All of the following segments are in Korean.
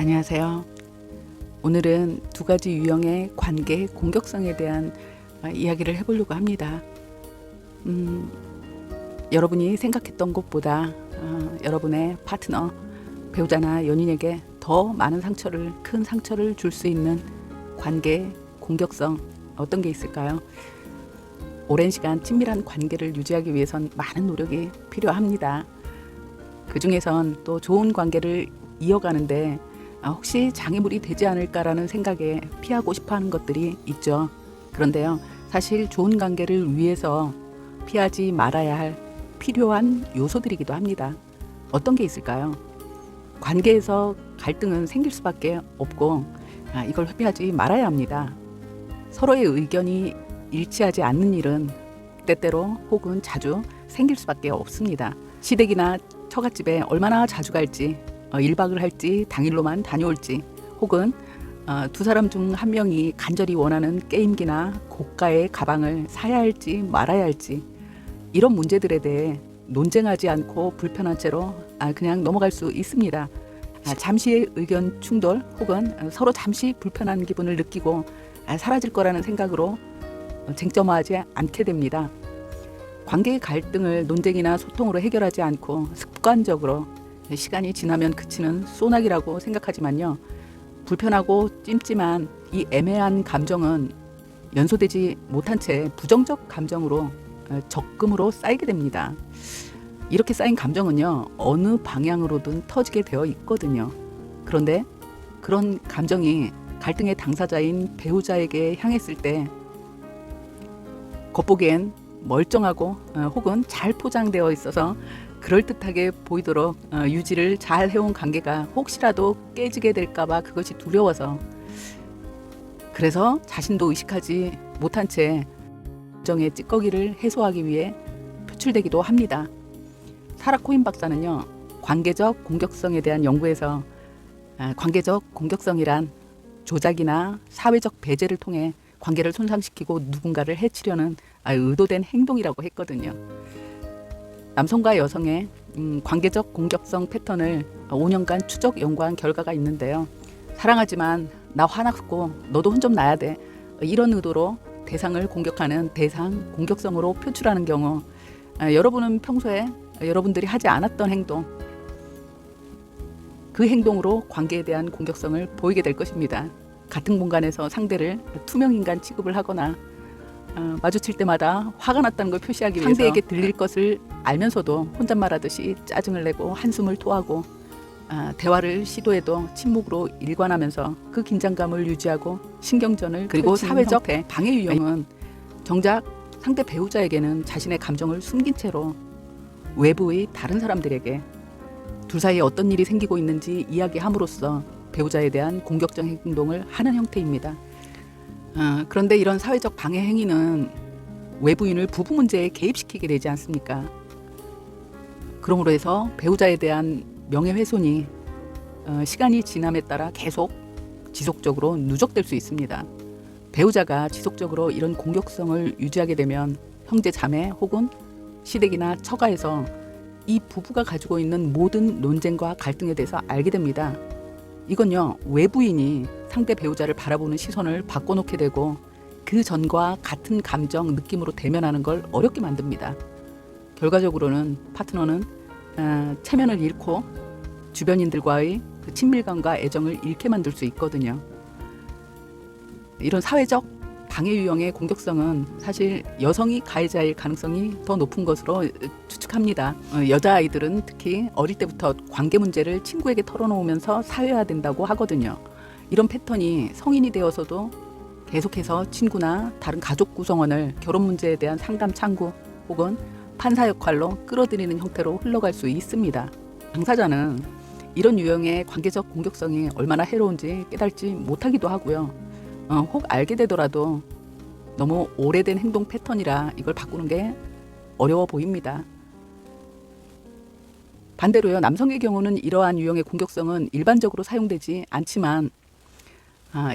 안녕하세요. 오늘은 두 가지 유형의 관계 공격성에 대한 이야기를 해보려고 합니다. 여러분이 생각했던 것보다 여러분의 파트너, 배우자나 연인에게 더 많은 큰 상처를 줄 수 있는 관계 공격성 어떤 게 있을까요? 오랜 시간 친밀한 관계를 유지하기 위해선 많은 노력이 필요합니다. 그 중에선 또 좋은 관계를 이어가는데 혹시 장애물이 되지 않을까라는 생각에 피하고 싶어하는 것들이 있죠. 그런데요, 사실 좋은 관계를 위해서 피하지 말아야 할 필요한 요소들이기도 합니다. 어떤 게 있을까요? 관계에서 갈등은 생길 수밖에 없고 이걸 회피하지 말아야 합니다. 서로의 의견이 일치하지 않는 일은 때때로 혹은 자주 생길 수밖에 없습니다. 시댁이나 처갓집에 얼마나 자주 갈지, 1박을 할지 당일로만 다녀올지, 혹은 두 사람 중 한 명이 간절히 원하는 게임기나 고가의 가방을 사야 할지 말아야 할지, 이런 문제들에 대해 논쟁하지 않고 불편한 채로 그냥 넘어갈 수 있습니다. 잠시의 의견 충돌 혹은 서로 잠시 불편한 기분을 느끼고 사라질 거라는 생각으로 쟁점화하지 않게 됩니다. 관계의 갈등을 논쟁이나 소통으로 해결하지 않고 습관적으로 시간이 지나면 그치는 소나기라고 생각하지만요, 불편하고 찜찜한 이 애매한 감정은 연소되지 못한 채 부정적 감정으로 적금으로 쌓이게 됩니다. 이렇게 쌓인 감정은요, 어느 방향으로든 터지게 되어 있거든요. 그런데 그런 감정이 갈등의 당사자인 배우자에게 향했을 때 겉보기엔 멀쩡하고 혹은 잘 포장되어 있어서 그럴듯하게 보이도록 유지를 잘 해온 관계가 혹시라도 깨지게 될까봐 그것이 두려워서, 그래서 자신도 의식하지 못한 채 감정의 찌꺼기를 해소하기 위해 표출되기도 합니다. 사라 코인 박사는요, 관계적 공격성에 대한 연구에서 관계적 공격성이란 조작이나 사회적 배제를 통해 관계를 손상시키고 누군가를 해치려는 의도된 행동이라고 했거든요. 남성과 여성의 관계적 공격성 패턴을 5년간 추적 연구한 결과가 있는데요. 사랑하지만 나 화났고 너도 혼 좀 나야 돼, 이런 의도로 대상을 공격하는 대상 공격성으로 표출하는 경우, 여러분은 평소에 여러분들이 하지 않았던 행동, 그 행동으로 관계에 대한 공격성을 보이게 될 것입니다. 같은 공간에서 상대를 투명인간 취급을 하거나 마주칠 때마다 화가 났다는 걸 표시하기 위해서 상대에게 들릴 것을 알면서도 혼잣말하듯이 짜증을 내고 한숨을 토하고, 대화를 시도해도 침묵으로 일관하면서 그 긴장감을 유지하고 신경전을, 그리고 사회적 방해 유형은 정작 상대 배우자에게는 자신의 감정을 숨긴 채로 외부의 다른 사람들에게 둘 사이에 어떤 일이 생기고 있는지 이야기함으로써 배우자에 대한 공격적 행동을 하는 형태입니다. 그런데 이런 사회적 방해 행위는 외부인을 부부 문제에 개입시키게 되지 않습니까? 그러므로 해서 배우자에 대한 명예훼손이 시간이 지남에 따라 계속 지속적으로 누적될 수 있습니다. 배우자가 지속적으로 이런 공격성을 유지하게 되면 형제 자매 혹은 시댁이나 처가에서 이 부부가 가지고 있는 모든 논쟁과 갈등에 대해서 알게 됩니다. 이건요, 외부인이 상대 배우자를 바라보는 시선을 바꿔놓게 되고 그 전과 같은 감정, 느낌으로 대면하는 걸 어렵게 만듭니다. 결과적으로는 파트너는 체면을 잃고 주변인들과의 그 친밀감과 애정을 잃게 만들 수 있거든요. 이런 사회적 방해 유형의 공격성은 사실 여성이 가해자일 가능성이 더 높은 것으로 추측합니다. 여자아이들은 특히 어릴 때부터 관계 문제를 친구에게 털어놓으면서 사회화된다고 하거든요. 이런 패턴이 성인이 되어서도 계속해서 친구나 다른 가족 구성원을 결혼 문제에 대한 상담 창구 혹은 판사 역할로 끌어들이는 형태로 흘러갈 수 있습니다. 당사자는 이런 유형의 관계적 공격성이 얼마나 해로운지 깨닫지 못하기도 하고요. 혹 알게 되더라도 너무 오래된 행동 패턴이라 이걸 바꾸는 게 어려워 보입니다. 반대로요, 남성의 경우는 이러한 유형의 공격성은 일반적으로 사용되지 않지만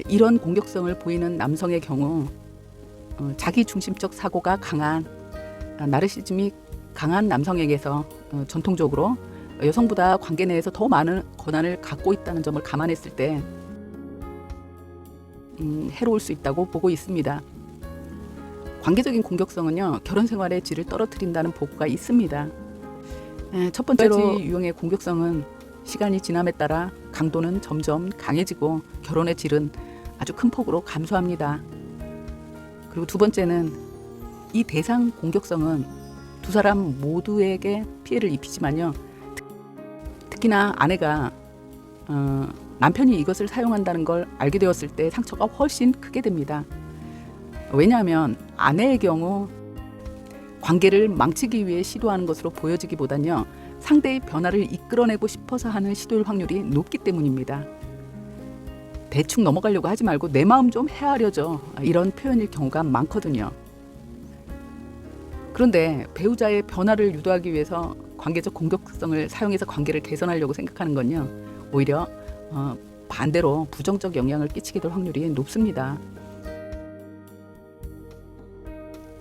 이런 공격성을 보이는 남성의 경우 자기중심적 사고가 강한 나르시즘이 강한 남성에게서 전통적으로 여성보다 관계 내에서 더 많은 권한을 갖고 있다는 점을 감안했을 때 해로울 수 있다고 보고 있습니다. 관계적인 공격성은요, 결혼 생활의 질을 떨어뜨린다는 보고가 있습니다. 첫 번째로 유형의 공격성은 시간이 지남에 따라 강도는 점점 강해지고 결혼의 질은 아주 큰 폭으로 감소합니다. 그리고 두 번째는 이 대상 공격성은 두 사람 모두에게 피해를 입히지만요, 특히나 아내가 남편이 이것을 사용한다는 걸 알게 되었을 때 상처가 훨씬 크게 됩니다. 왜냐하면 아내의 경우 관계를 망치기 위해 시도하는 것으로 보여지기보다는요, 상대의 변화를 이끌어내고 싶어서 하는 시도일 확률이 높기 때문입니다. 대충 넘어가려고 하지 말고 내 마음 좀 헤아려줘, 이런 표현일 경우가 많거든요. 그런데 배우자의 변화를 유도하기 위해서 관계적 공격성을 사용해서 관계를 개선하려고 생각하는 건요, 오히려 반대로 부정적 영향을 끼치게 될 확률이 높습니다.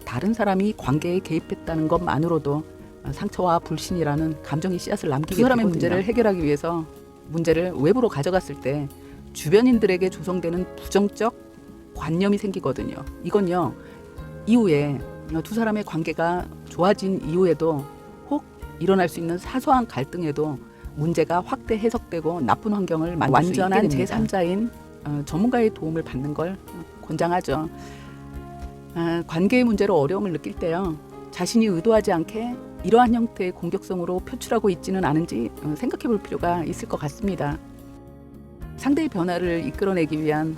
다른 사람이 관계에 개입했다는 것만으로도 상처와 불신이라는 감정의 씨앗을 남기게 되거든요. 두 사람의 문제를 해결하기 위해서 문제를 외부로 가져갔을 때 주변인들에게 조성되는 부정적 관념이 생기거든요. 이건요, 이후에 두 사람의 관계가 좋아진 이후에도 혹 일어날 수 있는 사소한 갈등에도 문제가 확대 해석되고 나쁜 환경을 만들 수 있게 됩니다. 완전한 제3자인 전문가의 도움을 받는 걸 권장하죠. 관계의 문제로 어려움을 느낄 때요, 자신이 의도하지 않게 이러한 형태의 공격성으로 표출하고 있지는 않은지 생각해 볼 필요가 있을 것 같습니다. 상대의 변화를 이끌어내기 위한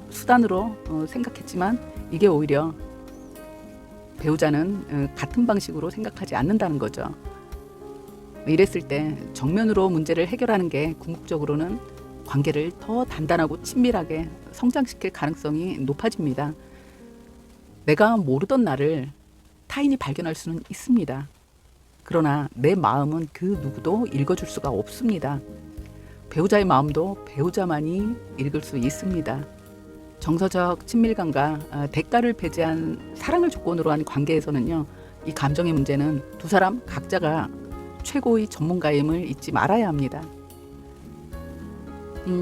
수단으로 생각했지만 이게 오히려 배우자는 같은 방식으로 생각하지 않는다는 거죠. 이랬을 때 정면으로 문제를 해결하는 게 궁극적으로는 관계를 더 단단하고 친밀하게 성장시킬 가능성이 높아집니다. 내가 모르던 나를 타인이 발견할 수는 있습니다. 그러나 내 마음은 그 누구도 읽어줄 수가 없습니다. 배우자의 마음도 배우자만이 읽을 수 있습니다. 정서적 친밀감과 대가를 배제한 사랑을 조건으로 한 관계에서는요, 이 감정의 문제는 두 사람 각자가 최고의 전문가임을 잊지 말아야 합니다.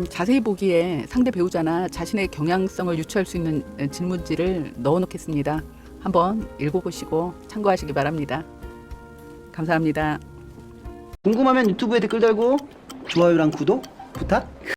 자세히 보기에 상대 배우자나 자신의 경향성을 유추할 수 있는 질문지를 넣어놓겠습니다. 한번 읽어보시고 참고하시기 바랍니다. 감사합니다. 궁금하면 유튜브에 댓글 달고 좋아요랑 구독 부탁